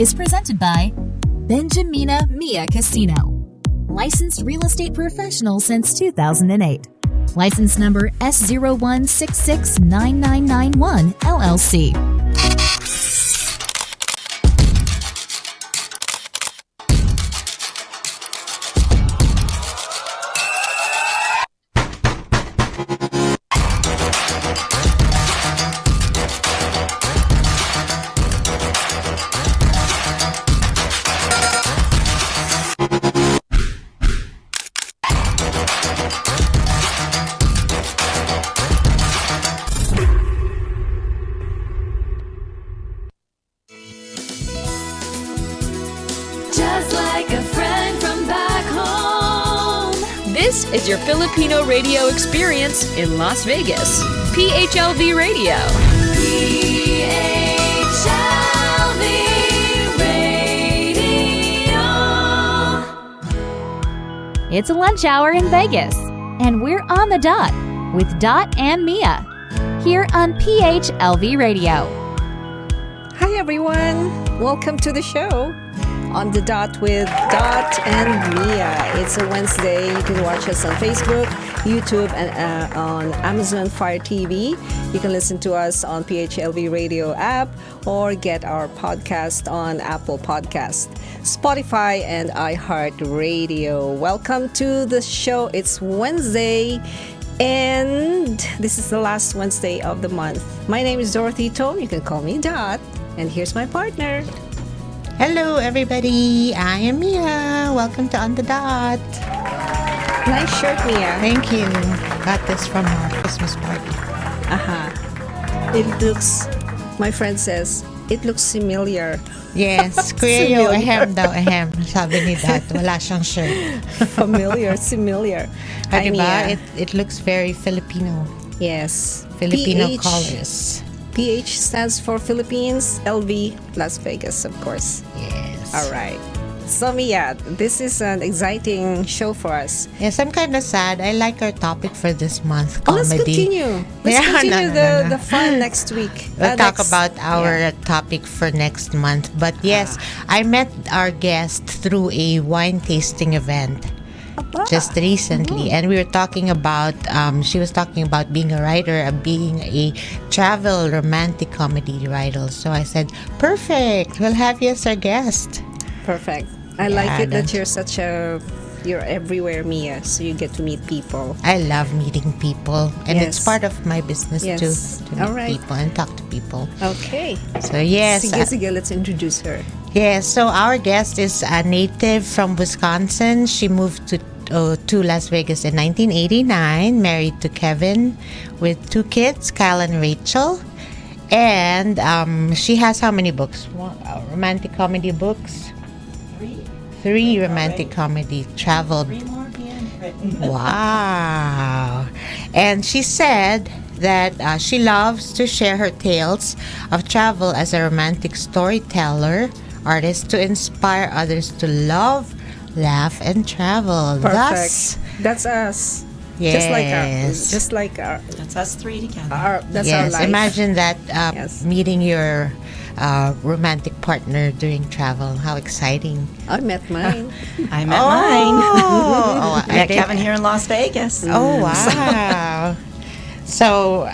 is presented by Benjamina Mia Casino. Licensed real estate professional since 2008. License number S01669991 LLC. This is your Filipino radio experience in Las Vegas. PHLV Radio. PHLV Radio. It's a lunch hour in Vegas, and we're on the dot with Dot and Mia here on PHLV Radio. Hi everyone, welcome to the show. On the Dot with Dot and Mia. It's a Wednesday. You can watch us on Facebook, YouTube, and on Amazon Fire TV. You can listen to us on PHLV Radio app or get our podcast on Apple Podcast, Spotify, and iHeartRadio. Welcome to the show. It's Wednesday, and this is the last Wednesday of the month. My name is Dorothy Tom. You can call me Dot. And here's my partner. Hello, everybody. I am Mia. Welcome to On the Dot. Nice shirt, Mia. Thank you. Got this from our Christmas party. It looks, my friend says, it looks familiar. Yes. Kuya yo, ahem daw, ahem. Sabi ni Dot, wala siyang shirt. Similar. Diba? It looks very Filipino. Yes. Filipino colors. PH stands for Philippines, LV, Las Vegas, of course. Yes. All right. So, Mia, this is an exciting show for us. Yes, I'm kind of sad. I like our topic for this month, Let's comedy. continue. Let's continue the fun next week. We'll talk about our topic for next month. But yes, I met our guest through a wine tasting event. Just recently, and we were talking about she was talking about being a writer, being a travel romantic comedy writer. So I said, perfect, we'll have you as our guest. Perfect. I like it that you're everywhere, Mia, so you get to meet people. I love meeting people, and it's part of my business too, to meet people and talk to people. Okay. So yes, sige, let's introduce her. Yes, so our guest is a native from Wisconsin. She moved to Las Vegas in 1989, married to Kevin with 2 kids, Kyle and Rachel. And she has how many books? Romantic comedy books? 3 romantic comedy travel. 3 more handwritten. Wow. And she said that she loves to share her tales of travel as a romantic storyteller, artist, to inspire others to love, laugh, and travel. Perfect. That's us. Yes. Just like our. That's us 3 together. That's our life. Imagine that meeting your romantic partner during travel. How exciting. I met mine. I met mine. I met Kevin here in Las Vegas. Oh, wow. So,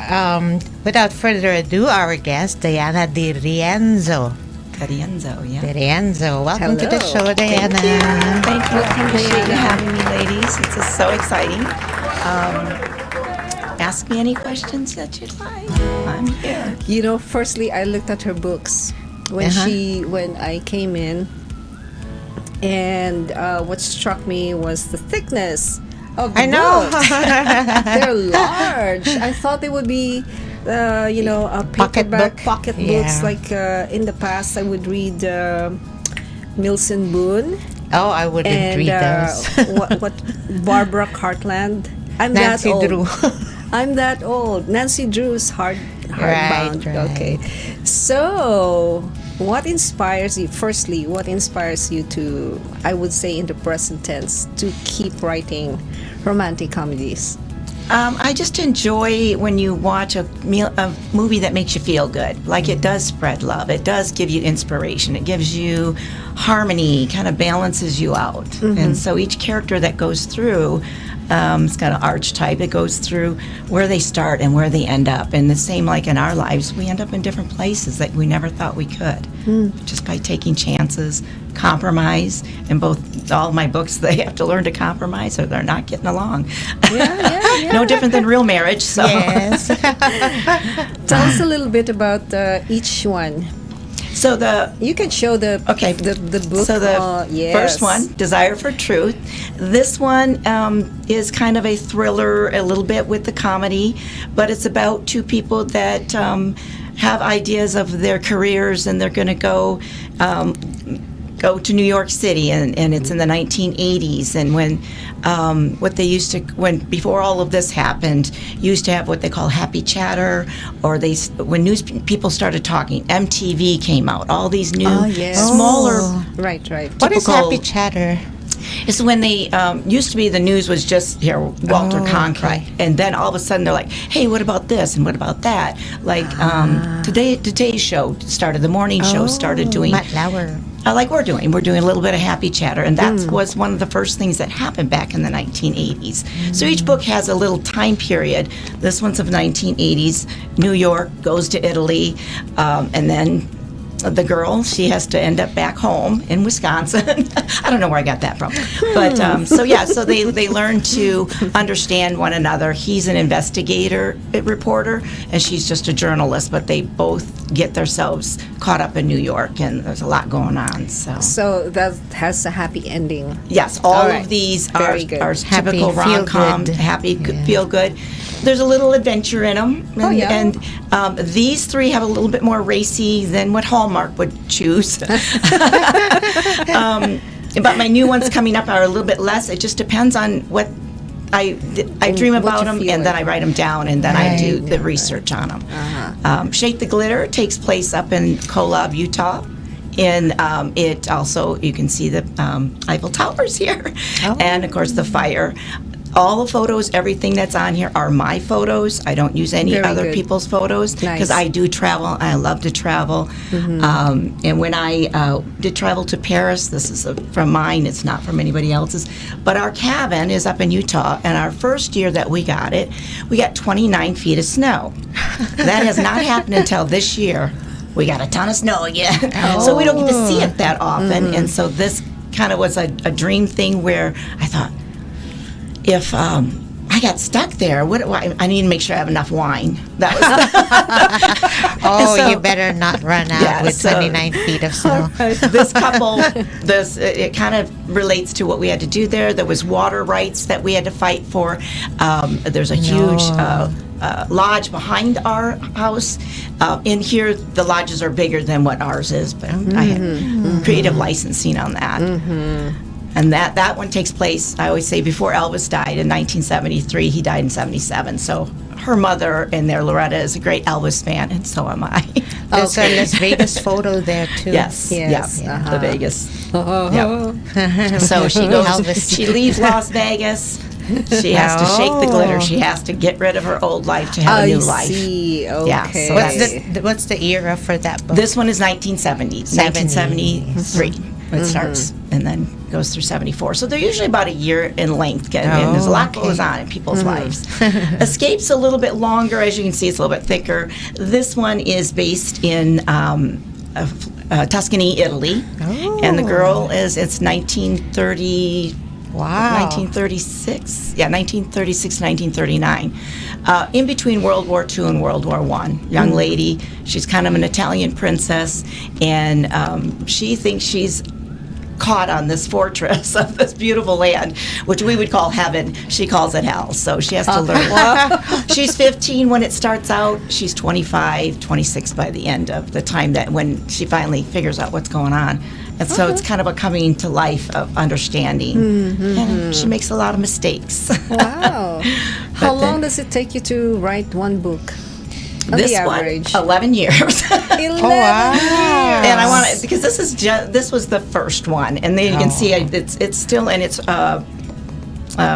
without further ado, our guest, Diana Dirienzo. Dirienzo. Welcome to the show, Diana. Thank you. I appreciate you having me, ladies. It's just so exciting. Ask me any questions that you'd like. I'm here. You know, firstly, I looked at her books when I came in, and what struck me was the thickness of the books. They're large. I thought they would be a paperback pocket books. Like in the past, I would read Mills and Boone. Oh, I wouldn't read those. what Barbara Cartland. I'm Nancy that old. Drew. I'm that old. Nancy Drew's hardbound. Right. Okay. So, what inspires you? Firstly, what inspires you to, I would say in the present tense, to keep writing romantic comedies? I just enjoy when you watch a movie that makes you feel good. Like it does spread love. It does give you inspiration. It gives you harmony, kind of balances you out. And so each character that goes through, it's got an archetype. It goes through where they start and where they end up. And the same like in our lives, we end up in different places that we never thought we could. Just by taking chances, compromise. In all my books, they have to learn to compromise or they're not getting along. Yeah. No different than real marriage. So. Yes. Tell us a little bit about each one. So you can show the book. So the yes. first one, Desire for Truth. This one is kind of a thriller, a little bit with the comedy, but it's about two people that have ideas of their careers, and they're going to go to New York City, and it's in the 1980s. And when before all of this happened, used to have what they call happy chatter, or when news people started talking, MTV came out. All these new smaller. Right. What is happy chatter? It's when they used to be the news was just Walter Cronkite, and then all of a sudden they're like, hey, what about this and what about that? Like Today's Show started, the morning show started doing Matt Lauer. Like we're doing a little bit of happy chatter, and that was one of the first things that happened back in the 1980s. So each book has a little time period. This one's of 1980s. New York goes to Italy, and then the girl, she has to end up back home in Wisconsin. I don't know where I got that from. But so they learn to understand one another. He's an investigator, reporter, and she's just a journalist, but they both get themselves caught up in New York, and there's a lot going on. So that has a happy ending. Yes, all of these are typical rom-com, happy, feel good. There's a little adventure in them, and these three have a little bit more racy than what Hallmark would choose. But my new ones coming up are a little bit less. It just depends on what I dream about them, and then I write them down, and then I do the research on them. Shake the Glitter takes place up in Kolob, Utah. And it also, you can see the Eiffel Towers here, and of course the fire. All the photos, everything that's on here are my photos. I don't use any other people's photos because I do travel. I love to travel. And when I did travel to Paris, this is from mine. It's not from anybody else's. But our cabin is up in Utah, and our first year that we got it, we got 29 feet of snow. That has not happened until this year. We got a ton of snow again. So we don't get to see it that often. And so this kind of was a dream thing where I thought, if I got stuck there, I need to make sure I have enough wine. That was you better not run out with 29 feet of snow. This couple, it kind of relates to what we had to do there. There was water rights that we had to fight for. There's a huge lodge behind our house. In here, the lodges are bigger than what ours is, but I had creative licensing on that. And that one takes place, I always say, before Elvis died in 1973. He died in 77. So her mother in there, Loretta, is a great Elvis fan, and so am I. There's a Las Vegas photo there, too. Yes. The Vegas. Yep. So she goes, she leaves Las Vegas. She has to shake the glitter. She has to get rid of her old life to have a new life. I see. Okay. Yeah, so what's the era for that book? This one is 1970, 1973. It starts and then goes through 74. So they're usually about a year in length. And there's a lot goes on in people's lives. Escape's a little bit longer. As you can see, it's a little bit thicker. This one is based in Tuscany, Italy. And the girl it's 1930. Wow. 1936. Yeah, 1936, 1939. In between World War II and World War I. Young lady. She's kind of an Italian princess, and she thinks she's caught on this fortress of this beautiful land, which we would call heaven. She calls it hell, so she has to learn. She's 15 when it starts out. She's 25, 26 by the end of the time that when she finally figures out what's going on. And so it's kind of a coming to life of understanding. And she makes a lot of mistakes. Wow. How long does it take you to write one book? This one, 11 years. 11 wow. years. And I want to, because this was the first one, and then you can see it's still in its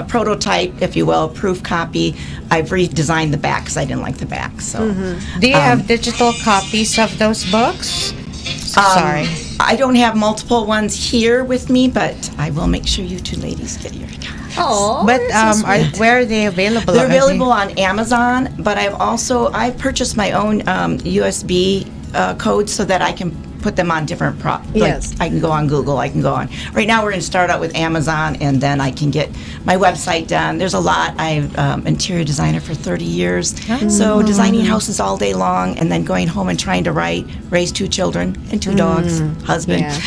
prototype, if you will, proof copy. I've redesigned the back because I didn't like the back. So, Do you have digital copies of those books? Sorry. I don't have multiple ones here with me, but I will make sure you two ladies get your copies. Oh, But where are they available? They're available on Amazon, but I've purchased my own USB codes so that I can put them on different Yes. I can go on Google, I can go on. Right now we're going to start out with Amazon, and then I can get my website done. There's a lot. I'm interior designer for 30 years. So designing houses all day long, and then going home and trying to raise 2 children and 2 dogs, husband. Yeah.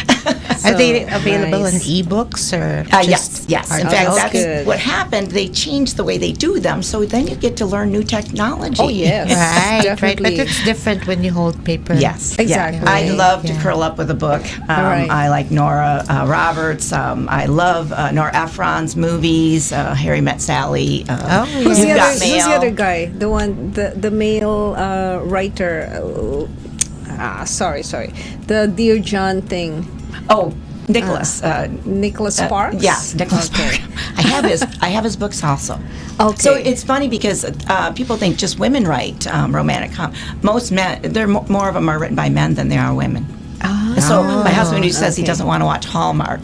Are they available nice. in ebooks or Yes. In Oh, fact, that's that's good. what happened. They changed the way they do them, so then you get to learn new technology. Oh, yes. Right, Definitely. right. But it's different when you hold paper. Yes, Exactly. Yeah. I love to Yeah. curl up with a book. Right. I like Nora Roberts. I love Nora Ephron's movies. Harry Met Sally. Who's You've the Got other? Mail. Who's the other guy? The one, the male writer. Sorry. The Dear John thing. Oh, Nicholas. Nicholas Sparks. Yes, Nicholas Okay. Sparks. I have his books also. Okay. So it's funny because people think just women write romantic most men, more of them are written by men than there are women. So my husband who says he okay. doesn't want to watch Hallmark,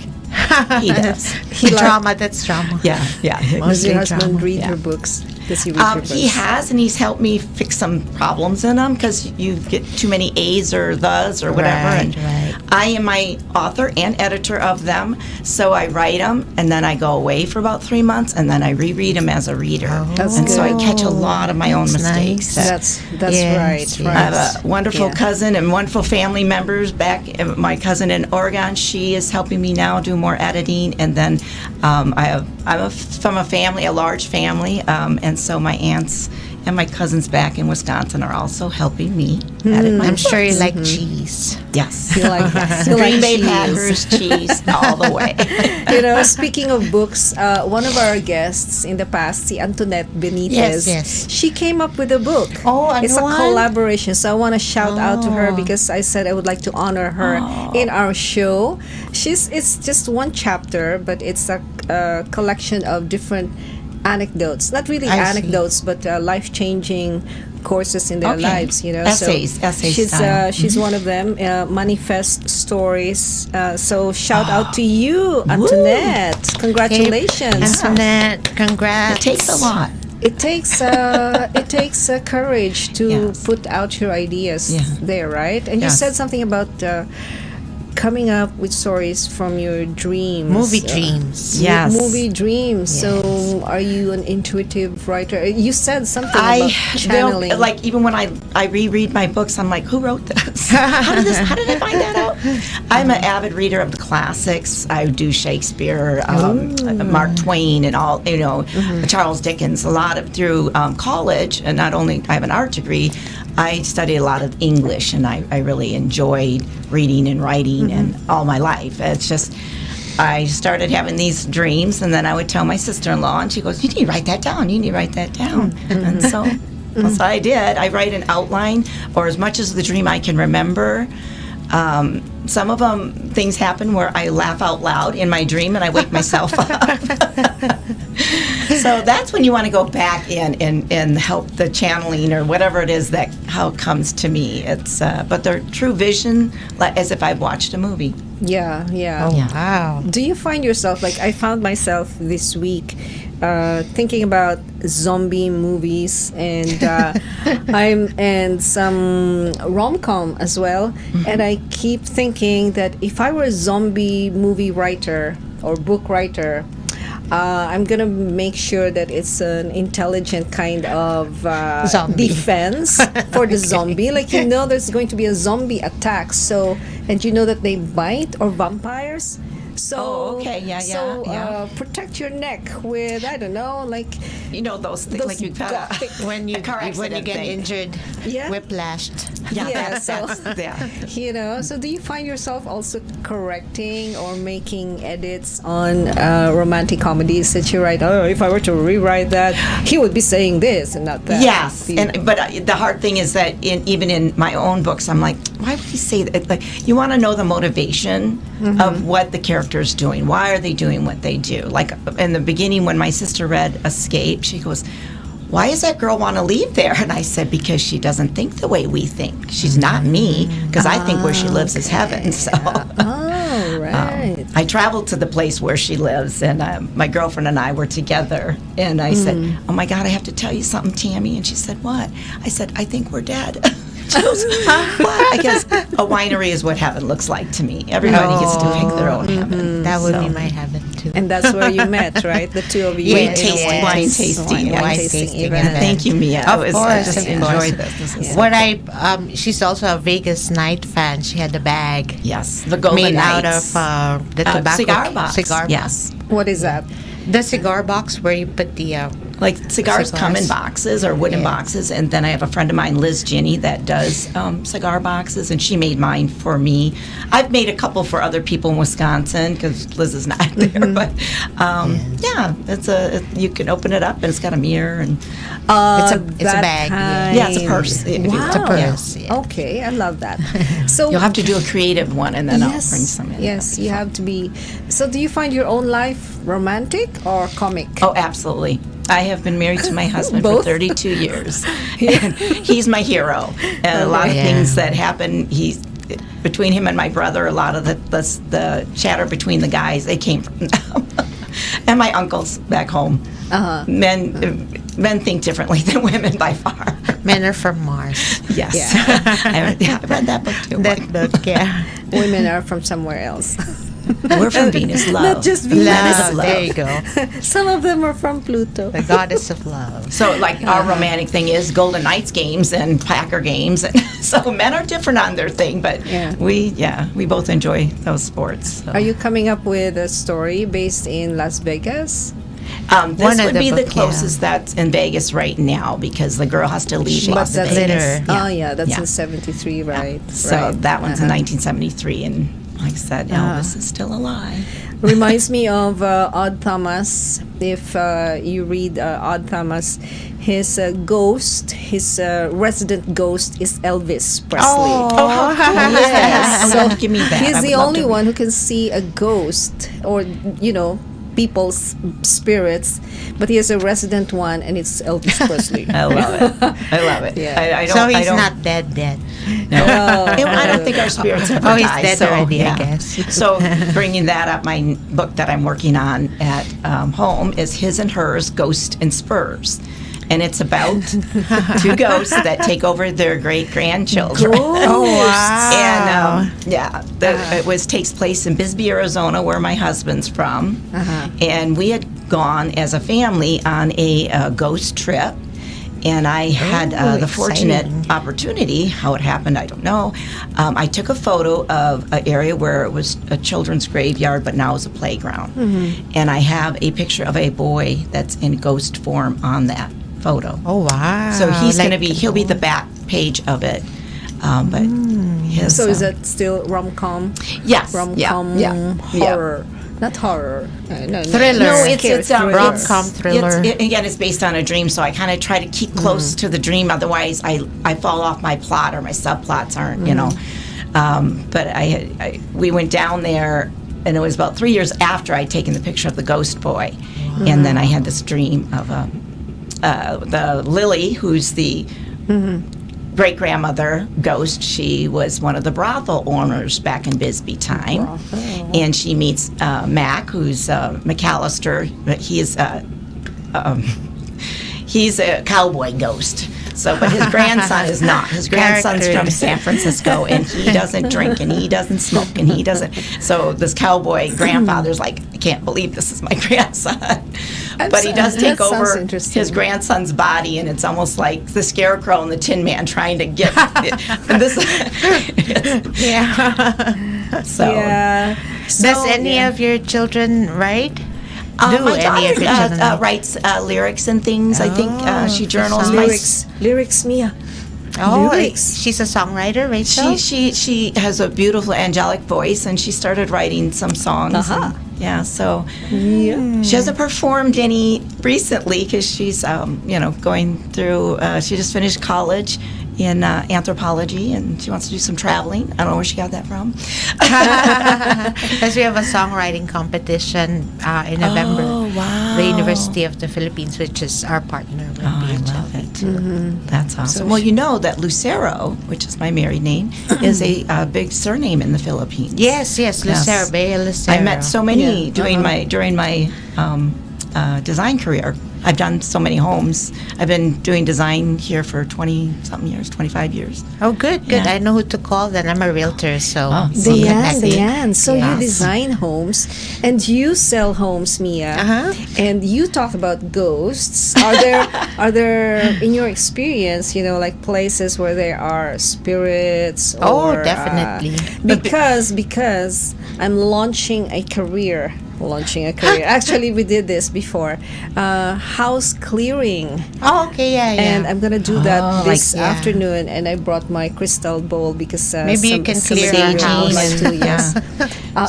he does. Drama, that's drama. Yeah. Does your Mostly husband drama. read Yeah. your books? Does he read your books? He has, and he's helped me fix some problems in them because you get too many A's or thes or whatever. Right, and right. I am my author and editor of them, so I write them, and then I go away for about 3 months, and then I reread them as a reader. That's and so I good. catch a lot of my own That's mistakes. nice. That's Yes, right. yes. I Right. have a wonderful Yeah. cousin and wonderful family members back. My cousin in Oregon, she is helping me now do more editing, and then I'm from a large family, and so my aunts and my cousins back in Wisconsin are also helping me edit my I'm sure you books. like cheese. Yes. You like that? You Green like Bay cheese. Packers cheese all the way. Speaking of books, one of our guests in the past, si Antoinette Benitez, Yes. she came up with a book. Oh, ano it's a one? collaboration. So I want to shout out to her because I said I would like to honor her in our show. It's just one chapter, but it's a collection of different anecdotes. Not really I see. anecdotes, but life-changing courses in their Okay. lives. Essays, essay she's style. she's one of them. Manifest stories. So shout out to you, Antoinette. Congratulations. Antoinette, congrats. It takes a lot. It takes courage to Yes. put out your ideas Yeah. there, right? And you Yes. said something about coming up with stories from your dreams. Movie dreams. Yes. Movie dreams. So, are you an intuitive writer? You said something about channeling. Like even when I reread my books, I'm like, who wrote this? How did I find that out? I'm an avid reader of the classics. I do Shakespeare, Mark Twain, and all Charles Dickens. A lot of through college, and not only I have an art degree. I studied a lot of English, and I really enjoyed reading and writing and all my life. It's just, I started having these dreams, and then I would tell my sister-in-law, and she goes, you need to write that down, you need to write that down. And so I did. I write an outline, or as much as the dream I can remember. Some of them, things happen where I laugh out loud in my dream, and I wake myself up. So that's when you want to go back in and help the channeling or whatever it is that how it comes to me. It's but the true vision, like as if I've watched a movie. Yeah. Oh, wow. Do you find yourself, like I found myself this week thinking about zombie movies and and some rom-com as well, and I keep thinking that if I were a zombie movie writer or book writer, I'm gonna make sure that it's an intelligent kind of Zombie. defense for the zombie. Like there's going to be a zombie attack, and you know that they bite or vampires. So, Oh, okay. Yeah, so, yeah. protect your neck with, I don't know, like You know those things those like you've had gothic- When you car when you accident get thing. injured, Yeah. whiplashed. Yeah, so yeah. you know, so do you find yourself also correcting or making edits on romantic comedies that you write? Oh, if I were to rewrite that, he would be saying this and not that. Yes, but the hard thing is that even in my own books, I'm like, why would he say that? Like, you want to know the motivation of what the character's doing. Why are they doing what they do? Like in the beginning, when my sister read Escape, she goes, why does that girl want to leave there? And I said, because she doesn't think the way we think. She's not me, because I think where she lives is heaven. So, oh, right. I traveled to the place where she lives, and my girlfriend and I were together. And I said, oh my God, I have to tell you something, Tammy. And she said, what? I said, I think we're dead. She goes, what? I guess a winery is what heaven looks like to me. Everybody gets to pick their own heaven. That would be my heaven too. And that's where you met, right? The two of you. We in a taste wine tasting. Wine tasting event. Thank you, Mia. Of course, I just of course. enjoyed this. This is What she's also a Vegas night fan. She had a bag yes, the golden made out Knights. of the tobacco cigar box. Cigar Yes. What is that? The cigar box where you put the Like cigars come in boxes or wooden Yes. boxes, and then I have a friend of mine, Liz Ginny, that does cigar boxes, and she made mine for me. I've made a couple for other people in Wisconsin because Liz is not there, but yeah, you can open it up and it's got a mirror and it's a bag. yeah, it's a purse. Wow. It's a purse. Yeah. Okay, I love that. So You'll have to do a creative one, and then yes, I'll bring some in. yes, you have to be. So, do you find your own life romantic or comic? Oh, absolutely. I have been married to my husband for Both? 32 years. And he's my hero. And a lot of Yeah. things that happen, between him and my brother, a lot of the chatter between the guys, they came from them. And my uncles back home. Men think differently than women by far. Men are from Mars. Yes. Yeah. I read that book too. That book, yeah. Women are from somewhere else. We're from Venus. Love. Not just Venus. Love. love. There you go. Some of them are from Pluto. The goddess of love. So, like, our romantic thing is Golden Knights games and Packer games. And so men are different on their thing, but Yeah. we both enjoy those sports. So. Are you coming up with a story based in Las Vegas? This One of would the be the book, closest that's in Vegas right now because the girl has to leave Las that's Vegas. Glitter. Oh, yeah, that's Yeah. in 73, right? So right. that one's in 1973, and like I said, Elvis is still alive. Reminds me of Odd Thomas. If you read Odd Thomas, his ghost, his resident ghost is Elvis Presley. Oh, how cool is that? So So give me that. I he's would the love only to- one who can see a ghost or, people's spirits, but he has a resident one, and it's Elvis Presley. I love it. I love it. Yeah. I don't, So he's I don't, not dead. No. I don't think our spirits ever Oh, he's die. dead so, already, I yeah. guess. So bringing that up, my book that I'm working on at home is His and Hers, Ghost and Spurs. And it's about two ghosts that take over their great-grandchildren. Oh, wow. And it takes place in Bisbee, Arizona, where my husband's from. And we had gone as a family on a ghost trip. And I had the fortunate exciting. opportunity, how it happened, I don't know. I took a photo of an area where it was a children's graveyard, but now is a playground. And I have a picture of a boy that's in ghost form on that photo. Oh, wow. So he's Like- he'll be the back page of it. But his, So is that still rom-com? yes, Rom-com yeah. horror. Not horror. No, Thriller. No, it's rom-com thriller. Again, it's based on a dream, so I kind of try to keep close to the dream. Otherwise, I fall off my plot or my subplots aren't, But we went down there, and it was about 3 years after I'd taken the picture of the ghost boy, and then I had this dream of the Lily, who's the great grandmother ghost. She was one of the brothel owners back in Bisbee time, and she meets Mac, who's McAllister. But he's a cowboy ghost. So, but his grandson is not. His grandson's from San Francisco, and he doesn't drink, and he doesn't smoke, and he doesn't. So this cowboy grandfather's like, I can't believe this is my grandson. But he does take That sounds over interesting. his grandson's body, and it's almost like the Scarecrow and the Tin Man trying to get. And this, Yeah. so. Yeah. Does any of your children write? My any of your children daughter write? writes lyrics and things. I think she journals. Lyrics, Mia. Oh, lyrics. she's a songwriter, Rachel? She has a beautiful angelic voice, and she started writing some songs. And, yeah, so she hasn't performed any recently because she's, going through. She just finished college in anthropology, and she wants to do some traveling. I don't know where she got that from. Because we have a songwriting competition in November. Oh, wow. The University of the Philippines, which is our partner with I PHLV. love it. That's awesome. Well, you know that Lucero, which is my married name, is a big surname in the Philippines. Yes, Lucero, Bea Lucero. I met so many during my design career. I've done so many homes. I've been doing design here for 20-something years, 25 years. Oh, good. Yeah. I know who to call then. I'm a realtor, so... Diane. So you Yes. design homes and you sell homes, Mia. And you talk about ghosts. Are there in your experience, like places where there are spirits? Oh, Or, definitely. Because I'm launching a career. Actually, we did this before. House clearing. Oh, okay, yeah. And I'm gonna do that this yeah. afternoon. And I brought my crystal bowl because Maybe you can clear somebody our house. would like to, yes.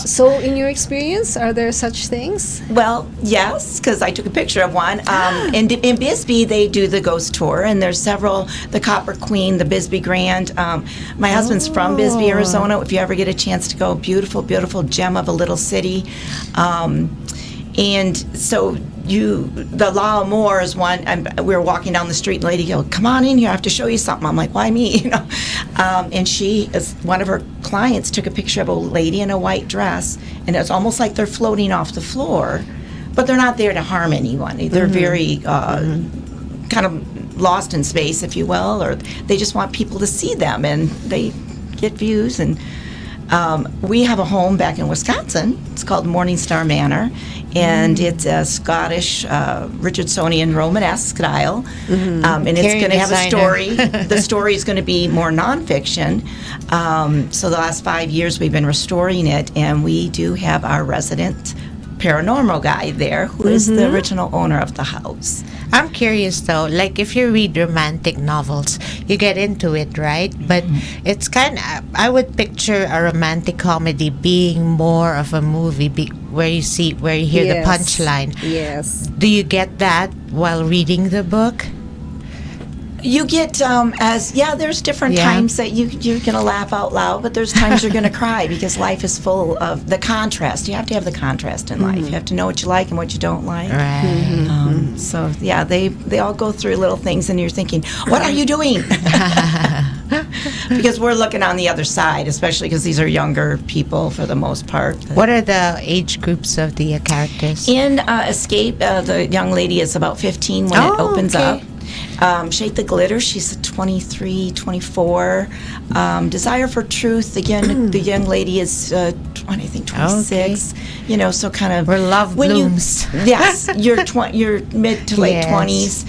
So, in your experience, are there such things? Well, yes, because I took a picture of one. In Bisbee, they do the ghost tour, and there's several, the Copper Queen, the Bisbee Grand. My husband's from Bisbee, Arizona. If you ever get a chance to go, beautiful, beautiful gem of a little city. And so the Law Moore is one. We were walking down the street, and the lady go, "Come on in here, I have to show you something." I'm like, "Why me?" And one of her clients took a picture of a lady in a white dress, and it's almost like they're floating off the floor, but they're not there to harm anyone. They're very kind of lost in space, if you will, or they just want people to see them, and they get views. And we have a home back in Wisconsin. It's called Morningstar Manor, and it's a Scottish Richardsonian Romanesque style, and it's going to have a story. The story is going to be more nonfiction. So the last 5 years we've been restoring it, and we do have our resident paranormal guy there who is the original owner of the house. I'm curious though, like if you read romantic novels, you get into it, right? But it's I would picture a romantic comedy being more of a movie where you hear the punchline. Yes. Do you get that while reading the book? You get there's different times that you're going to laugh out loud, but there's times you're going to cry because life is full of the contrast. You have to have the contrast in life. You have to know what you like and what you don't like. Right. So yeah, they all go through little things, and you're thinking, "What are you doing?" Because we're looking on the other side, especially because these are younger people for the most part. What are the age groups of the characters? In Escape, the young lady is about 15 when it opens up. Shake the Glitter, she's 23, 24. Desire for Truth, again, the young lady is, I think, 26. Okay. So kind of... Where love blooms. Yes, you're mid to late 20s.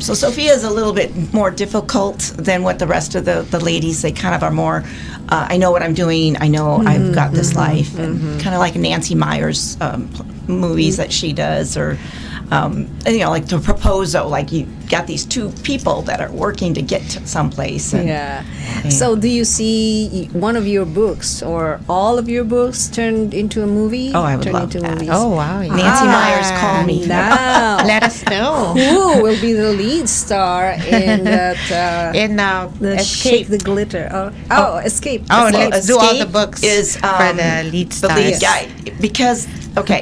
So Sophia is a little bit more difficult than what the rest of the ladies. They kind of are more, I know what I'm doing, I know I've got this life. And kind of like Nancy Meyers movies that she does, or... like the proposal, like you got these two people that are working to get to someplace. So do you see one of your books or all of your books turned into a movie? Oh, I would love that. Movies? Oh, wow. Yeah. Nancy Meyers, call me. Now, Let us know. who will be the lead star in that? The Shake Escape. the Glitter. Escape. Oh, Escape. let's do all the Escape books is, for the lead The stars. lead guy. Because,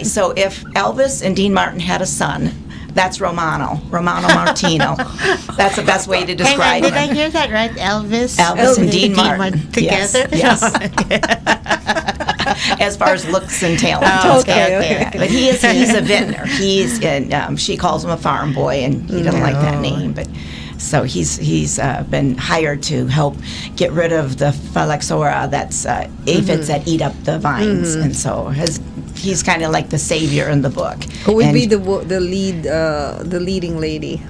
so if Elvis and Dean Martin had a son, that's Romano Martino. That's the best way to Hang on, describe did I him. hear that right? Elvis and Dean Martin. together? Yes. As far as looks and talent. Oh, okay. But he's a vintner. He's in, she calls him a farm boy, and he doesn't like that name. But so he's been hired to help get rid of the phylloxera, that's aphids that eat up the vines, and so he's kind of like the savior in the book. Who would be the leading lady?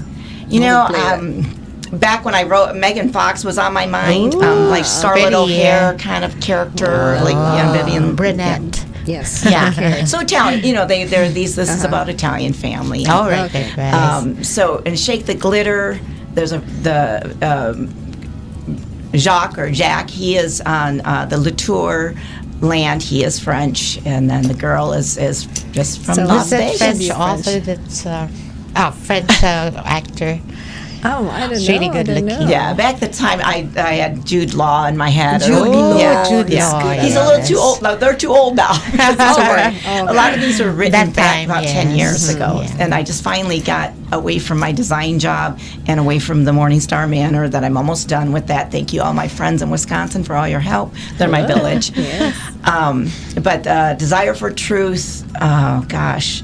Back when I wrote, Megan Fox was on my mind, like Scarlett Betty, O'Hare kind of character, like Vivian Brunette. Yes. Yeah. So Italian, they're these. This is about Italian family. Oh, right. So in Shake the Glitter, there's Jacques or Jack, he is on the Latour land. He is French, and then the girl is just from So Las who's that Vegas. French French. author that's French actor. Oh, I don't She's know. really good I don't looking. know. Yeah, back the time I had Jude Law in my head. Jude Law. Jude He's Law, good. He's a little too old. No, they're too old now. It's over. Okay. A lot of these were written That back time, about yes. 10 years ago. Yeah. And I just finally got away from my design job and away from the Morningstar Manor that I'm almost done with that. Thank you, all my friends in Wisconsin, for all your help. They're my village. Yes. But Desire for Truth, oh gosh.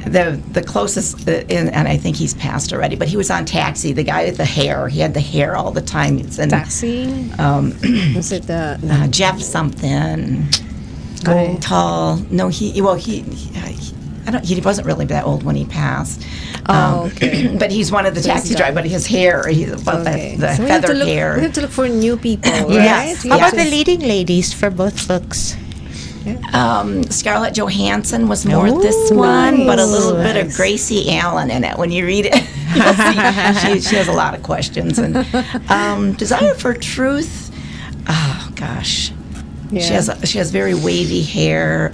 The closest, and I think he's passed already, but he was on Taxi, the guy with the hair. He had the hair all the time. It's in, Taxi. Was it the? Jeff something. Oh. Tall. No, he I don't. He wasn't really that old when he passed. Oh, okay. But he's one of the taxi drivers. But his hair, he's about Okay. the So we have to feathered look. hair. We have to look for new people, right? Yes. We How have about to- the leading ladies for both books? Scarlett Johansson was more this one, but a little bit of nice. Gracie Allen in it. When you read it, you'll see she has a lot of questions. And Desire for Truth, oh gosh, Yeah. she has very wavy hair.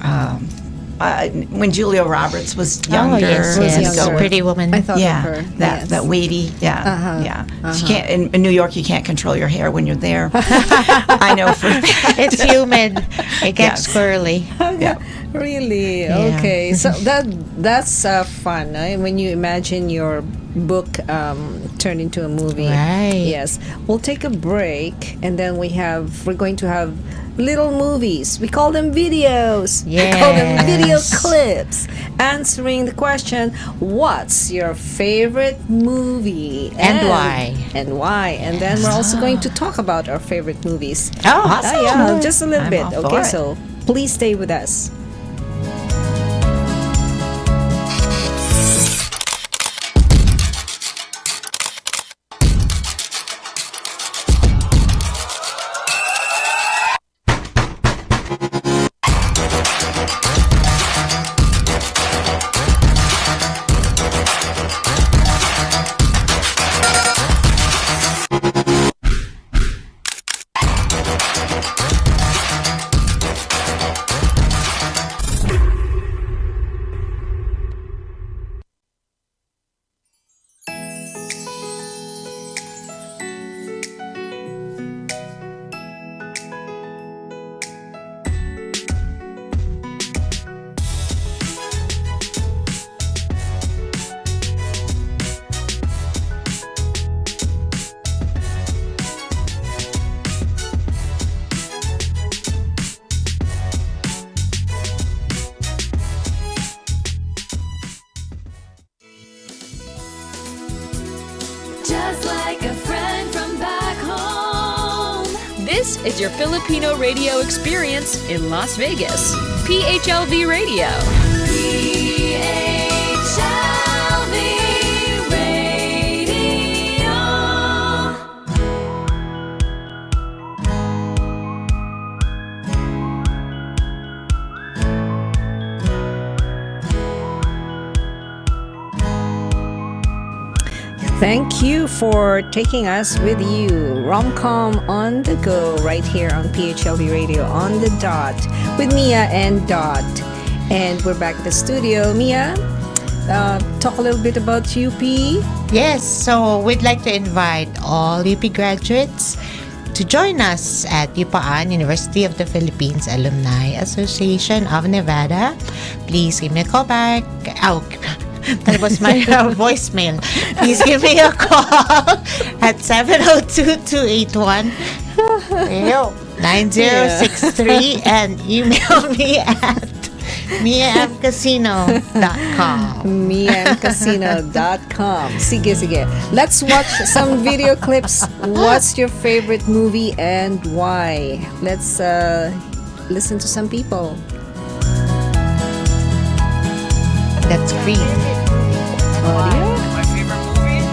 When Julia Roberts was younger, Oh, yes, Was yes. younger. Pretty Woman. I thought yeah, of her. that Yes. that wavy, yeah, Uh-huh, yeah. She can't in New York. You can't control your hair when you're there. I know for a fact. It's human. It gets Yes. curly. Yeah. Really? Yeah. Okay. So that's fun, when you imagine your book turned into a movie. Right. Yes. We'll take a break, and then we're going to have little movies. We call them videos. We call them video Yes. clips, answering the question, "What's your favorite movie And why?" And why? And then we're also going to talk about our favorite movies. Oh, awesome. Yeah, just a little I'm bit. all for Okay, it. so please stay with us. Just like a friend from back home. This is your Filipino radio experience in Las Vegas. PHLV Radio. PHLV Radio. Thank you for taking us with you. ROMCOM on the go, right here on PHLV Radio on the dot with Mia and Dot. And we're back at the studio. Mia, talk a little bit about UP. Yes, so we'd like to invite all UP graduates to join us at UPAAN, University of the Philippines Alumni Association of Nevada. Please give me a call back. Oh, that was my voicemail. Please give me a call at 702-281-9063 and email me at miamcasino.com. miamcasino.com. Sige, sige. Let's watch some video clips. What's your favorite movie and why? Let's listen to some people. That's Creed. Audio? My favorite movie?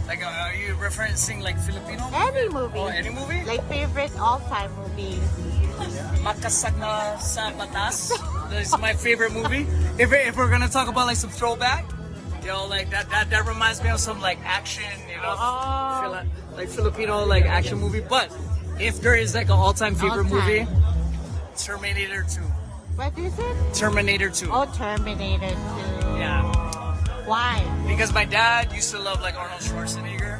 Like, are you referencing like Filipino? Any movie. Oh, any movie? Like favorite all-time movies. Makasak na sa Batas. That is my favorite movie. If we're gonna talk about like some throwback, like that reminds me of some like action, like Filipino like action movie. But if there is like an all-time favorite movie, Terminator 2. What is it? Terminator 2. Oh, Terminator 2. Yeah. Why? Because my dad used to love like Arnold Schwarzenegger,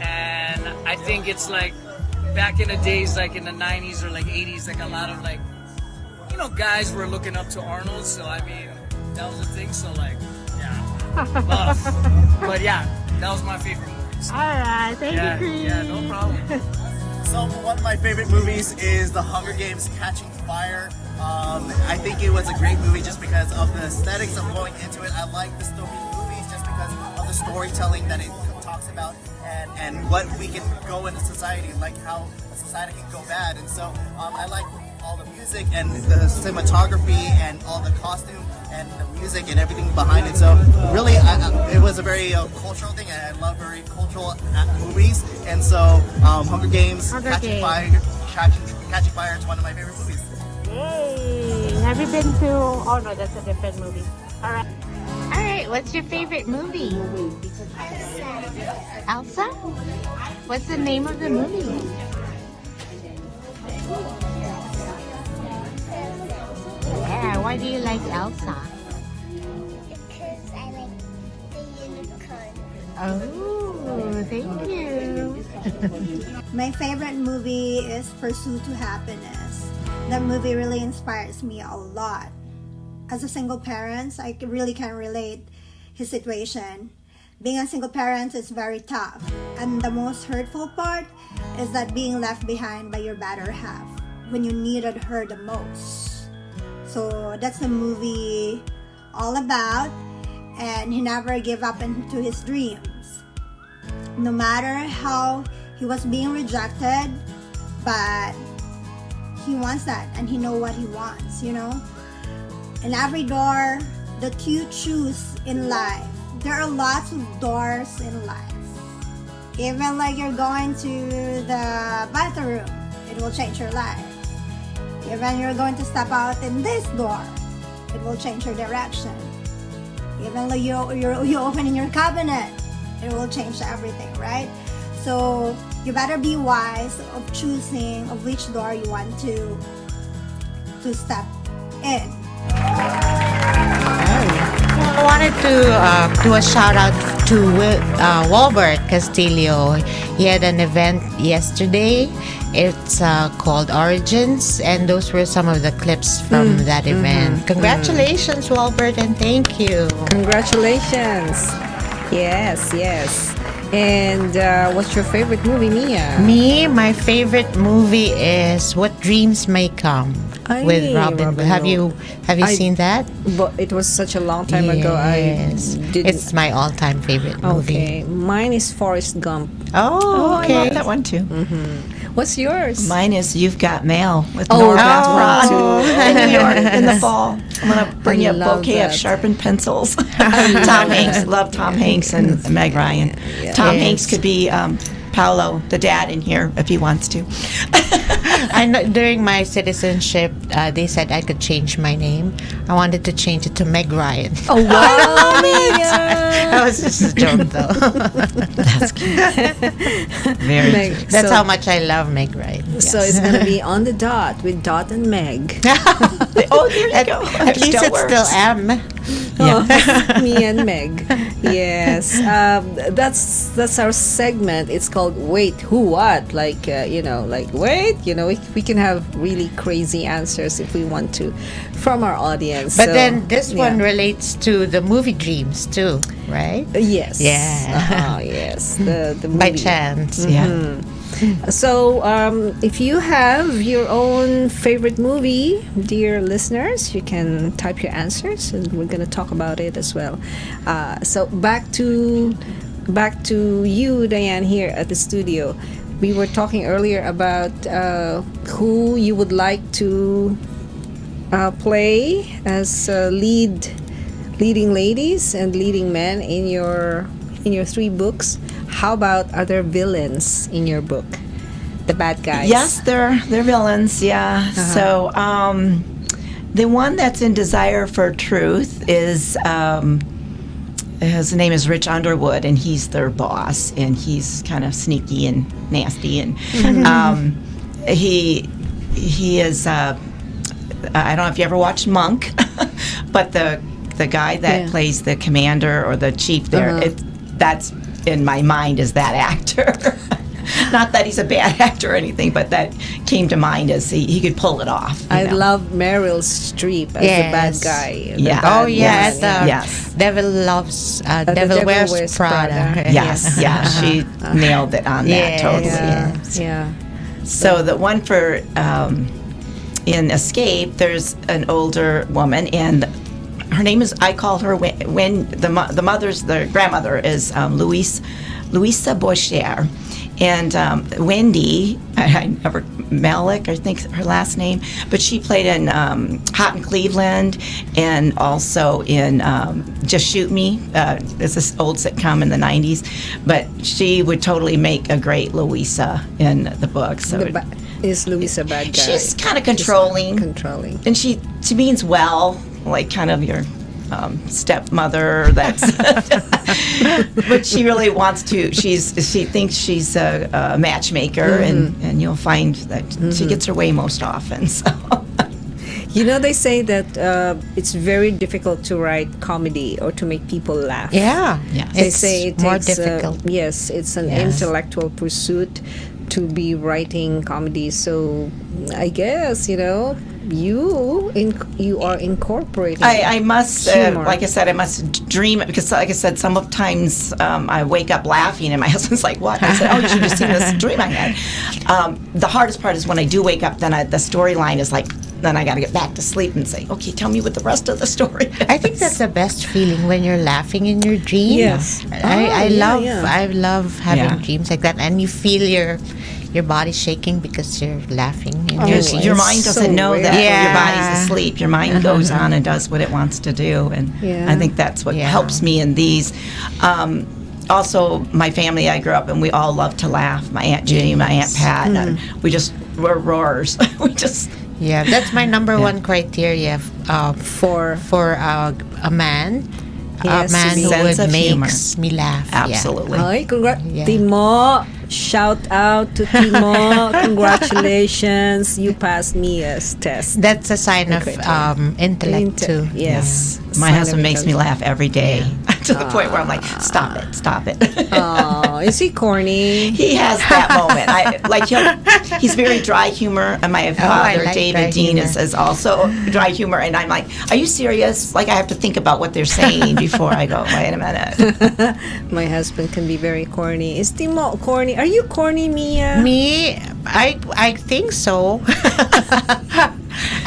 and I think it's like back in the days, like in the 90s or like 80s, like a lot of like, guys were looking up to Arnold. So I mean, that was a thing. So like, yeah, love. But yeah, that was my favorite movie. So, All right, thank you, Chris. Yeah, no problem. So one of my favorite movies is The Hunger Games: Catching Fire. I think it was a great movie just because of the aesthetics of going into it. I like dystopian movies just because of the storytelling that it talks about and what we can go into society, like how a society can go bad. And so I like all the music and the cinematography and all the costume and the music and everything behind it. So really, it was a very cultural thing, and I love very cultural movies. And so Hunger Games, Catching Fire is one of my favorite movies. Yay! Have you been to? Oh no, that's a different movie. All right. All right. What's your favorite movie? Elsa. What's the name of the movie? Yeah. Why do you like Elsa? Because I like the unicorn. Oh, thank you. My favorite movie is Pursuit to Happiness. That movie really inspires me a lot. As a single parent, I really can relate his situation. Being a single parent is very tough, and the most hurtful part is that being left behind by your better half when you needed her the most. So that's the movie all about, and he never gave up into his dreams. No matter how he was being rejected, but he wants that, and he know what he wants, And every door that you choose in life, there are lots of doors in life. Even like you're going to the bathroom, it will change your life. Even you're going to step out in this door, it will change your direction. Even like you open in your cabinet, it will change everything, right? So you better be wise of choosing of which door you want to step in. I wanted to do a shout out to Walbert Castillo. He had an event yesterday. It's called Origins, and those were some of the clips from that event. Congratulations, Walbert, and thank you. Congratulations. Yes. And what's your favorite movie, Mia? Me, my favorite movie is What Dreams May Come with Robin. Have you seen that? But it was such a long time ago. Yes. It's my all-time favorite movie. Okay, mine is Forrest Gump. Oh, okay. I love that one too. What's yours? Mine is You've Got Mail with Oh, Nora that one Ephron in New York in the fall. I'm gonna bring you a love bouquet that. of sharpened pencils. Tom Hanks, love Tom Hanks and Meg Ryan. Tom Hanks could be Paolo, the dad, in here if he wants to. I know during my citizenship, they said I could change my name. I wanted to change it to Meg Ryan. Oh wow, Mia! That was just a joke, though. That's cute. Very Meg. cute. That's So- how much I love Meg Ryan. So it's gonna be on the dot with Dot and Meg. Oh, there you go. At least it's still M. Me and Meg. Yes, that's our segment. It's called Wait Who What. Like wait. We can have really crazy answers if we want to from our audience. But So, then this one yeah. relates to the movie Dreams too, right? Yes. Yeah. Yes. The movie. By chance, yeah. So, if you have your own favorite movie, dear listeners, you can type your answers, and we're gonna talk about it as well. So back to you, Diane, here at the studio. We were talking earlier about who you would like to play as leading ladies and leading men in your 3 books. How about other villains in your book? The bad guys. Yes, they're villains. Yeah. So the one that's in Desire for Truth is his name is Rich Underwood, and he's their boss, and he's kind of sneaky and nasty, and he is. I don't know if you ever watched Monk, but the guy that plays the commander or the chief there, that's in my mind is that actor. Not that he's a bad actor or anything, but that came to mind as he could pull it off. I love Meryl Streep as the bad guy. Yes. Devil Wears Prada. Yes, she nailed it on that totally. Yeah. So the one for in Escape, there's an older woman, and her name is, I call her when the grandmother is Louisa Bocher. And Wendy, Malik, I think her last name, but she played in Hot in Cleveland and also in Just Shoot Me. It's this old sitcom in the 90s. But she would totally make a great Louisa in the book. So is Louisa a bad guy? She's kind of controlling. And she means well, like kind of your stepmother. That's but she really wants to. She thinks she's a matchmaker, and you'll find that she gets her way most often. So. You know, they say that it's very difficult to write comedy or to make people laugh. Yeah, they say it more takes, difficult. Yes, it's an intellectual pursuit to be writing comedy. So I guess you are incorporating. I must, like I said, I must dream it because, like I said, sometimes I wake up laughing and my husband's like, "What?" I said, "Oh, you should have seen this dream I had." The hardest part is when I do wake up. Then the storyline is like. Then I got to get back to sleep and say, "Okay, tell me what the rest of the story is." I think that's the best feeling when you're laughing in your dream. Yes, I love having dreams like that, and you feel your body shaking because you're laughing. Your mind doesn't know that your body's asleep. Your mind goes on and does what it wants to do, and I think that's what helps me in these. Also, my family, I grew up, and we all love to laugh. My Aunt Judy, my Aunt Pat, we're roarers. We just. Yeah, that's my number one criteria for a man. A man who would makes me laugh. Absolutely. Ay, Timo, shout out to Timo. Congratulations, you passed Mia's test. That's a sign of intellect too. Yes. My husband makes me laugh every day to the point where I'm like, stop it. Oh, is he corny? He has that moment. He's very dry humor, and my father, David Dean, is also dry humor, and I'm like, are you serious? Like I have to think about what they're saying before I go, wait a minute. My husband can be very corny. Is Timo corny? Are you corny, Mia? Me? I think so.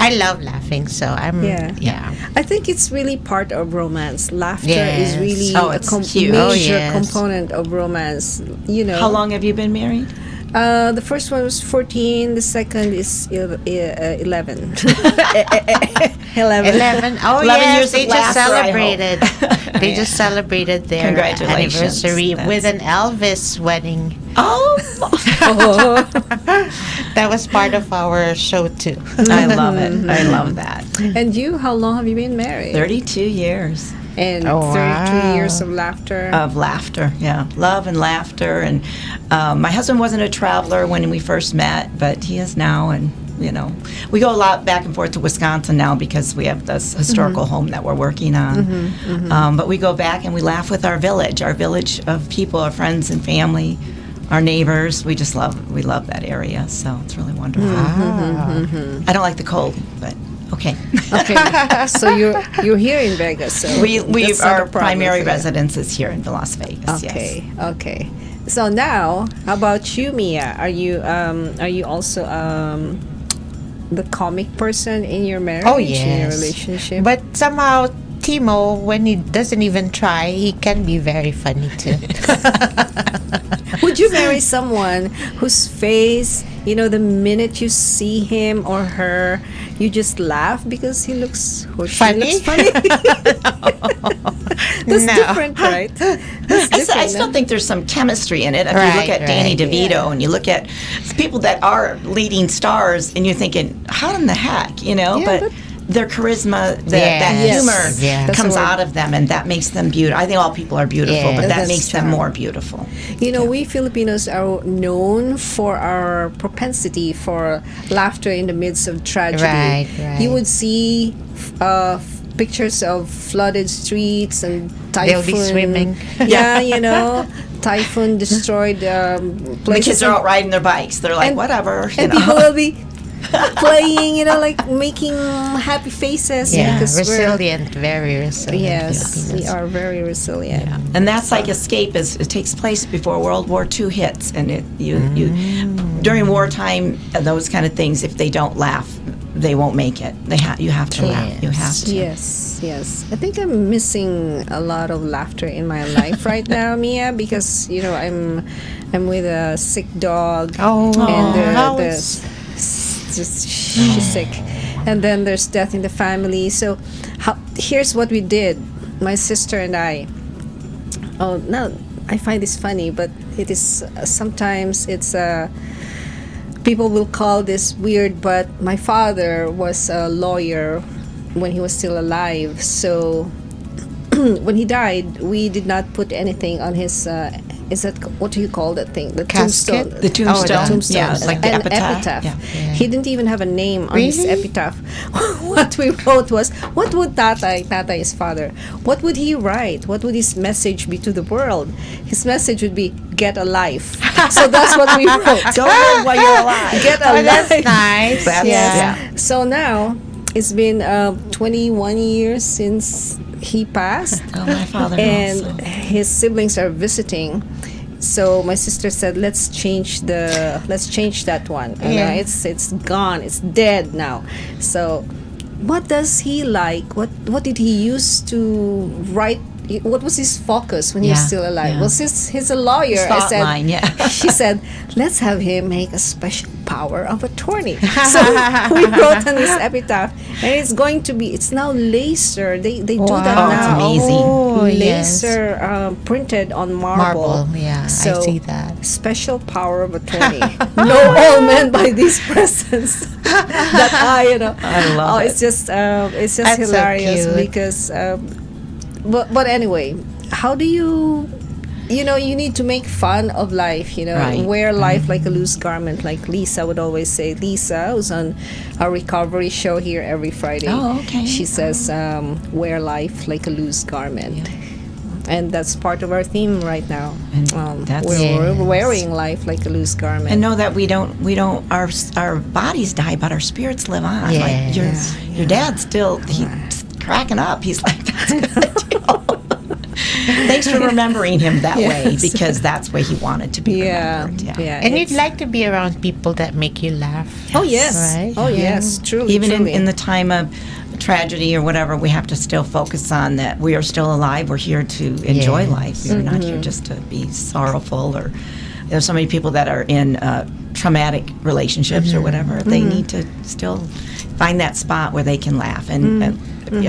I love laughing, so I'm. Yeah. I think it's really part of romance. Laughter is really huge. Major component of romance. How long have you been married? The first one was 14. The second is 11. 11. 11. Oh, 11 yes, years they of just laughter, celebrated. They just celebrated their anniversary with an Elvis wedding. Oh. That was part of our show too. I love it. I love that. And you, how long have you been married? 32 years. And 32 years of laughter. Of laughter, yeah. Love and laughter. And my husband wasn't a traveler when we first met, but he is now. And, we go a lot back and forth to Wisconsin now because we have this historical home that we're working on. But we go back and we laugh with our village of people, our friends and family, our neighbors. We love that area. So it's really wonderful. I don't like the cold, but... Okay. So you're here in Vegas. So our primary residence is here in Las Vegas. Okay. Yes. Okay. So now, how about you, Mia? Are you also the comic person in your marriage? Oh yes. In your relationship? But somehow Timo, when he doesn't even try, he can be very funny too. Would you marry someone whose face, the minute you see him or her, you just laugh because he looks funny? That's different, right? I still think there's some chemistry in it. If you look at Danny DeVito and you look at people that are leading stars, and you're thinking, how in the heck, but their charisma, that Yes. humor Yeah. That's comes the word. out of them, and that makes them beautiful. I think all people are beautiful, Yeah. but that That's makes them true. more beautiful. You know, we Filipinos are known for our propensity for laughter in the midst of tragedy. Right, right. You would see pictures of flooded streets and typhoon. They'll be swimming. Yeah, you know, typhoon destroyed The places. kids are out riding their bikes. They're like, and- whatever. And people will be playing, you know, like making happy faces. Yeah, because resilient, very resilient. Yes, we Filipinos. are very resilient. And that's like escape. It takes place before World War II hits, and you during wartime, those kind of things. If they don't laugh, they won't make it. You have to laugh. You have to. Yes, yes. I think I'm missing a lot of laughter in my life right now, Mia, because you know I'm with a sick dog. Oh, and how the is- she's sick, and then there's death in the family. So, here's what we did, my sister and I. Oh, no, I find this funny, but it is sometimes it's people will call this weird, but my father was a lawyer when he was still alive. So when he died, we did not put anything on his. Is that what do you call that thing? The Casket? tombstone. The tombstone. Oh, the Tombstone. Yeah, it's like the An epitaph. Yeah. He didn't even have a name on his Really? epitaph. What we wrote was, what would Tatay, his father, what would he write? What would his message be to the world? His message would be, get a life. So that's what we wrote. Go live while you're alive. Get a Oh, that's life. nice. That's- Yes. Yeah. So now, it's been 21 years since he passed. Oh, my father And also. his siblings are visiting. So my sister said, let's change that one. And, Yeah. it's gone. It's dead now. So what does he like? What did he use to write? What was his focus when he was Yeah, still alive? yeah. Well, he's a lawyer. His thought line, yeah. She said, let's have him make a special power of attorney. So we wrote on his epitaph, and it's going to be, it's now laser. They do that Wow. Oh, it's now. amazing. Oh, yes. Laser printed on marble. Marble, yeah, I see that. Special power of attorney. No all men by these presents. That I love it. It's just That's so hilarious cute. because. But anyway, how do you need to make fun of life, Right. wear life like a loose garment, like Lisa would always say. Lisa, who's on our recovery show here every Friday. Oh, okay. She says, wear life like a loose garment. And that's part of our theme right now. that's- We're Yes. wearing life like a loose garment. And know that we don't our bodies die, but our spirits live on. Yes. Like your dad's still he's cracking up. He's like, that's good. Thanks for remembering him that way, Yes. because that's the way he wanted to be yeah, remembered. yeah. And you'd it's- like to be around people that make you laugh. Oh yes. Right? Oh yes. Truly. Even truly. in the time of tragedy or whatever, we have to still focus on that we are still alive. We're here to enjoy Yes. life. We're not here just to be sorrowful. Or there's so many people that are in traumatic relationships or whatever. They need to still find that spot where they can laugh and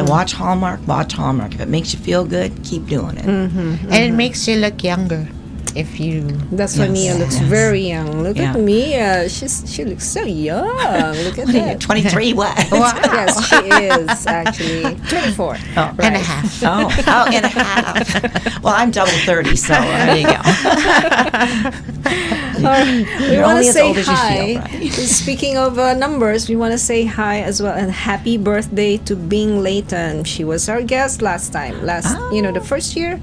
watch Hallmark. Watch Hallmark. If it makes you feel good, keep doing it. And it makes you look younger if you. That's why Yes. Mia looks Yes. very young. Look Yeah. at Mia. She looks so young. Look at that. 23. What? Yes, she is actually 24. Oh, And a half. Oh, and a half. Well, I'm double 30, so there you go. We You're want only to as say old as you hi. feel, right? Speaking of numbers, we want to say hi as well, and happy birthday to Bing Layton. She was our guest last time. The first year,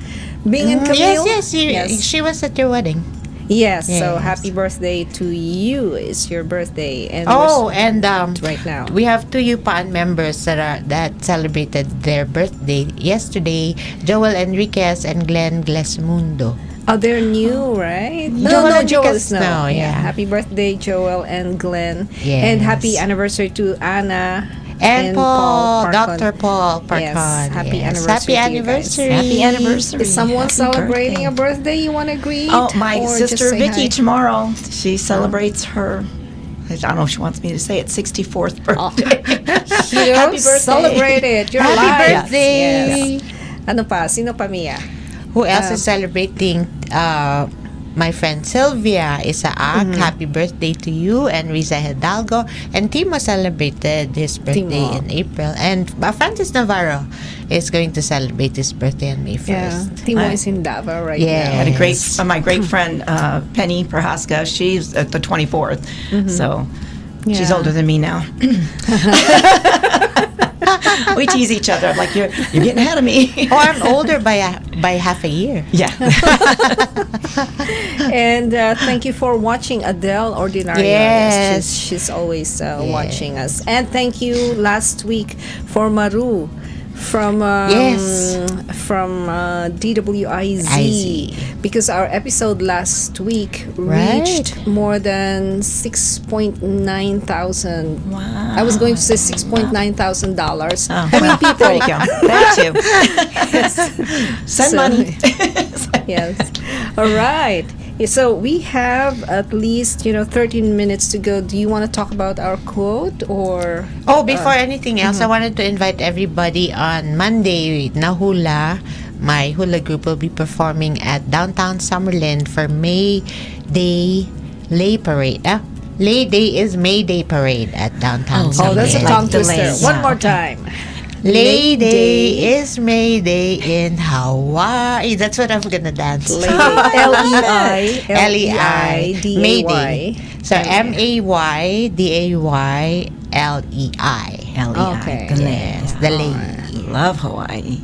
Bing and Camille. Yes. She was at your wedding. Yes. So Yes. happy birthday to you. It's your birthday, and Oh, and right now. we have two UPAN members that celebrated their birthday yesterday. Joel Enriquez and Glenn Glesmundo. Oh, they're new, right? Joel No, and Joel Lucas is no. now, yeah. Happy birthday, Joel and Glenn. Yes. And happy anniversary to Anna And Paul, Parcon. Dr. Paul Parcon. Yes, happy anniversary Happy to you guys. anniversry. Happy anniversary. Is someone Happy celebrating birthday. a birthday you want to greet? Oh, my or just sister say Vicky hi? tomorrow. She celebrates her. I don't know if she wants me to say it. 64th birthday. You know, Happy birthday. celebrate it. You're Happy alive. birthday. Yes. Ano pa? Sino pa, Mia? Who else is celebrating? My friend Sylvia Isaac, happy birthday to you. And Riza Hidalgo. And Timo celebrated his birthday in April. And Francis Navarro is going to celebrate his birthday on May 1st. Yeah, Timo is in Davao right now. And my great friend Penny Prohaska, she's at the 24th, so she's older than me now. We tease each other. I'm like, you're getting ahead of me. Oh, I'm older by half a year. Yeah. And thank you for watching Adele Ordinario. Yes. She's always watching us. And thank you last week for Maru from DWIZ, because our episode last week reached more than 6.9 thousand. Wow. I was going to say $6.9 thousand. Oh, I mean, people. there you go. Thank you. Send money. Yes. All right. So we have at least 13 minutes to go. Do you want to talk about our quote or? Oh, before anything else, I wanted to invite everybody on Monday. Nahula, my hula group, will be performing at downtown Summerlin for May Day Lay Parade. Lay Day is May Day Parade at downtown Summerlin. Oh, that's a tongue twister. delays. One more time. Lay Day is May Day in Hawaii. That's what I'm gonna dance. Lay Day. L-E-I-D-A-Y. May Day. So MAYDAYLEI. Okay. The Lay. Love Hawaii.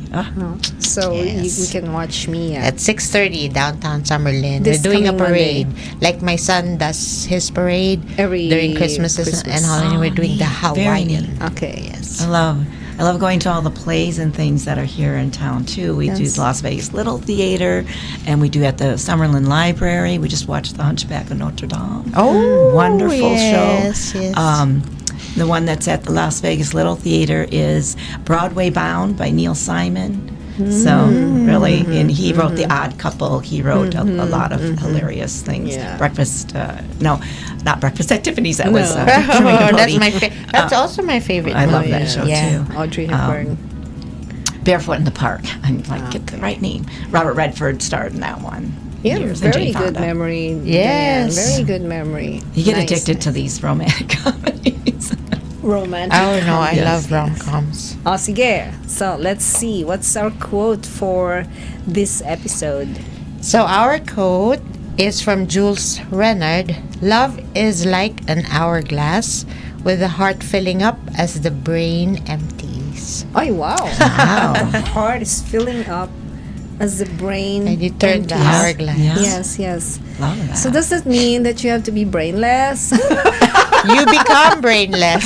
So we can watch Mia. At 6:30 downtown Summerlin. This We're doing a coming parade. Monday. Like my son does his parade during Christmas and Halloween. We're doing the Hawaiian. Okay. Yes. I love going to all the plays and things that are here in town too. We do the Las Vegas Little Theater, and we do at the Summerlin Library. We just watched The Hunchback of Notre Dame. Oh, wonderful yes, show. Yes. The one that's at the Las Vegas Little Theater is Broadway Bound by Neil Simon. So really, and he wrote The Odd Couple. He wrote a lot of hilarious things. Yeah. Not Breakfast at Tiffany's. That was Truman That's Capote. that's also my favorite. I love movie. that show Yeah. too. Audrey Hepburn. Barefoot in the Park. I'm like, get the right name. Robert Redford starred in that one. Yeah, years, and very Jane good Fonda. memory. Yes. Diane. Very good memory. You get Nice, addicted to nice. these romantic comedies. Romantic. Oh no, I Yes. love rom-coms. Oh, sige. So, let's see. What's our quote for this episode? So our quote is from Jules Renard. Love is like an hourglass with the heart filling up as the brain empties. Oh, wow. The heart is filling up as the brain And you turn the empties. hourglass. Yeah. Yes. Love that. So does that mean that you have to be brainless? You become brainless.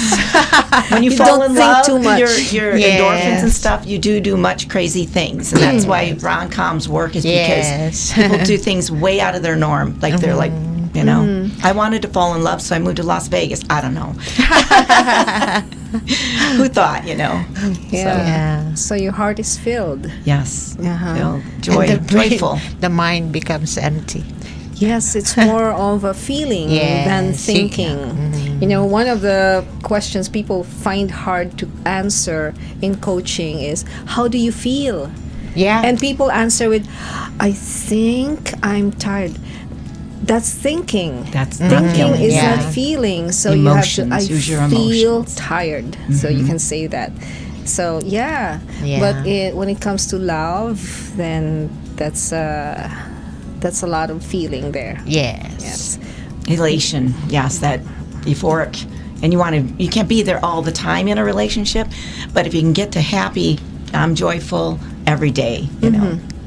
When you You fall don't in think love, too much. your Yes. endorphins and stuff, you do much crazy things, and that's why rom-coms work. Is Yes. because people do things way out of their norm. Like they're like, I wanted to fall in love, so I moved to Las Vegas. I don't know. Who thought? Yeah. So your heart is filled. Yes. Uh-huh. Joyful. The mind becomes empty. Yes, it's more of a feeling than Yes, thinking. One of the questions people find hard to answer in coaching is, how do you feel? Yeah. And people answer with, I think I'm tired. That's thinking. That's not Thinking feeling. is Yeah. not feeling. So Emotions. you have to, Use your I feel emotions. tired. So you can say that. So, yeah. Yeah. But when it comes to love, then that's a lot of feeling there. Yes. Elation. Yes, that euphoric. And you can't be there all the time in a relationship, but if you can get to happy, I'm joyful every day,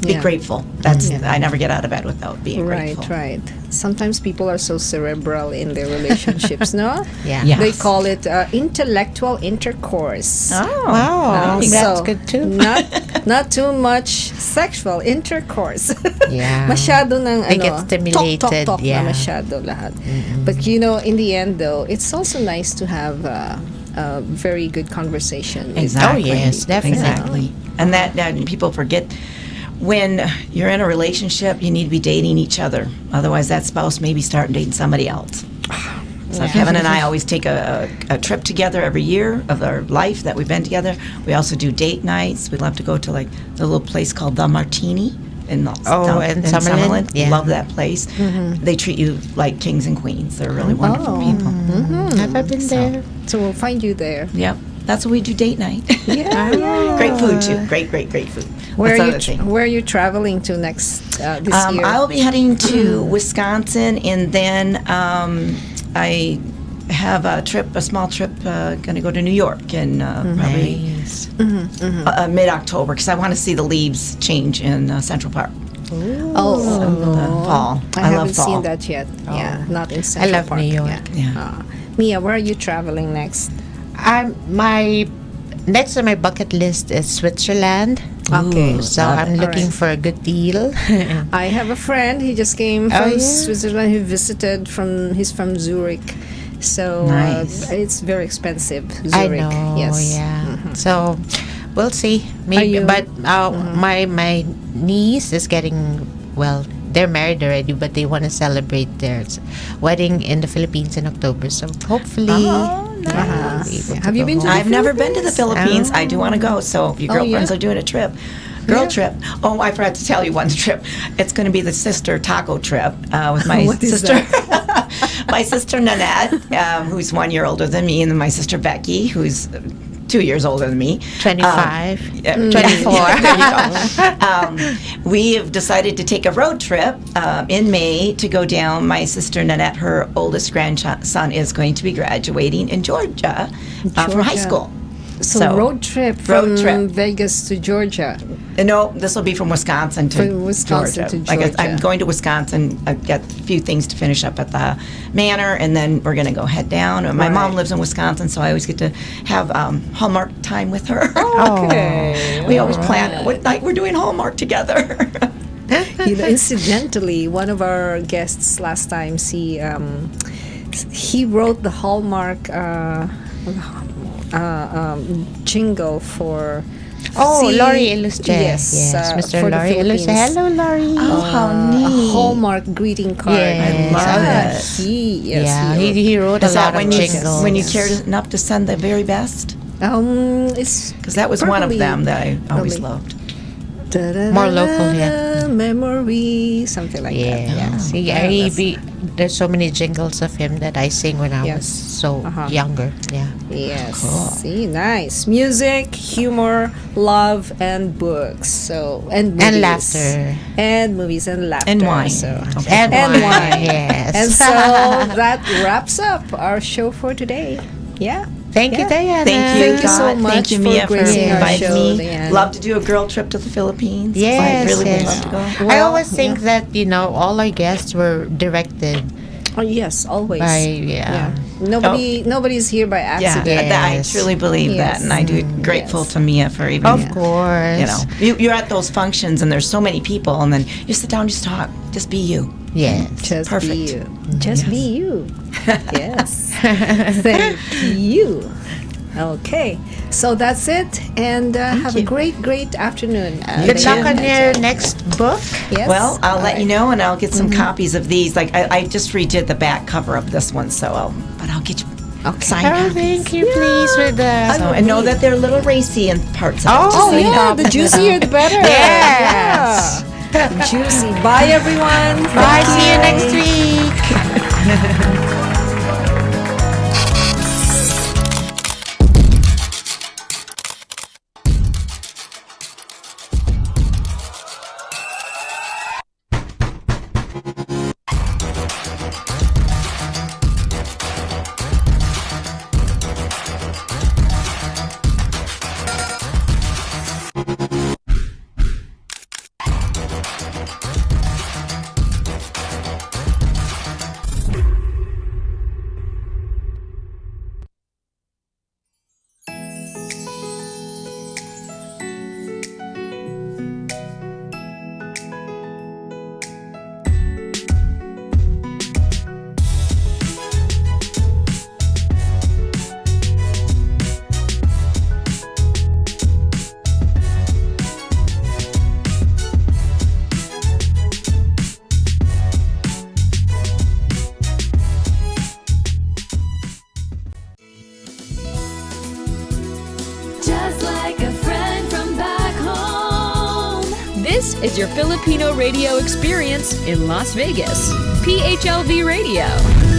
Be Yeah. grateful. That's I never get out of bed without being grateful. Right. Sometimes people are so cerebral in their relationships, no? Yeah. Yes. They call it intellectual intercourse. Oh, Wow. I think that's So, good too. Not too much sexual intercourse. Yeah. Masyado ng They get stimulated, talk yeah. na masyado lahat. But in the end though, it's also nice to have a very good conversation. with Exactly. Oh, yes, definitely. Exactly. And that people forget, when you're in a relationship, you need to be dating each other. Otherwise, that spouse may be starting dating somebody else. So Kevin and I always take a trip together every year of our life that we've been together. We also do date nights. We love to go to like the little place called The Martini in in Summerlin? Yeah. Love that place. They treat you like kings and queens. They're really wonderful people. Never been there. So we'll find you there. Yep. That's what we do date night. Yeah. Great food too. Great food. Where That's the other thing. where are you traveling to next this year? I'll be heading to Wisconsin, and then I have a small trip, going to go to New York in probably mid-October, because I want to see the leaves change in Central Park. Fall. I haven't love fall. seen that yet. Yeah, not in Central love Park. New York. Yeah. Mia, where are you traveling next? My next on my bucket list is Switzerland. Okay. So I'm looking for a good deal. I have a friend. He just came from yeah? Switzerland. He visited he's from Zurich. So Nice. it's very expensive. Zurich. I know. Yes. Yeah. So we'll see. Maybe, you- but my niece is getting They're married already, but they want to celebrate their wedding in the Philippines in October. So hopefully, Have you been to the I've never been to the Philippines? Philippines. I do want to go. So if your girlfriends are doing a trip, trip. Oh, I forgot to tell you one trip. It's going to be the sister taco trip with my What is sister. My sister Nanette, who's 1 year older than me, and then my sister Becky, who's 2 years older than me. 25, 24. There you go. We have decided to take a road trip in May to go down. My sister Nanette, her oldest grandson, is going to be graduating in Georgia from high school. So road trip from Vegas to Georgia. No, this will be from Wisconsin to Wisconsin Georgia. to Georgia. I'm going to Wisconsin. I've got a few things to finish up at the manor, and then we're going to go head down. My mom lives in Wisconsin, so I always get to have Hallmark time with her. Okay. We always plan what night we're doing Hallmark together. Incidentally, one of our guests last time, he wrote the Hallmark jingle for. Laurie Illustre. Yes, Mr. for the Laurie Illustre. Philippines. Hello, Laurie. Oh, how neat. A Hallmark greeting card. Yes. I love it. He wrote a Is that lot of jingles. when you cared enough to send the very best? It's Because that was one of probably- them that I always probably. loved. More local, yeah. Memory, something like that. Yeah. See, there's so many jingles of him that I sing when I was so younger. Yeah. Yes. See, nice music, humor, love, and books. So and movies. And laughter. And movies and laughter. And wine. So, And wine, yes. And so that wraps up our show for today. Yeah. Thank you, Diana. Thank you so Dot. much Thank you, for Mia, for gracing our inviting show, me. Diana. Love to do a girl trip to the Philippines. Yes, I really would yes. love to go. I always think that, all our guests were directed Oh yes, always. by, Nobody's here by Yeah, accident. I Yes. truly believe that, and I do grateful to Mia for even. Of course. You're at those functions, and there's so many people, and then you sit down, just talk, just be you. Yes. Just Perfect. be you. Just be you. Yes. Thank you. Okay, so that's it, and have a great afternoon. Good luck on your next book. Yes. Well, I'll let you know, and I'll get some copies of these. Like I just redid the back cover of this one, so I'll get you signed Oh, copies. thank you, please, with the... So, and know that they're a little racy in parts of it. Oh, just so you know. yeah, the juicier the better. Yes. Yeah. Juicy. Bye, everyone. Bye, see you next week. is your Filipino radio experience in Las Vegas. PHLV Radio.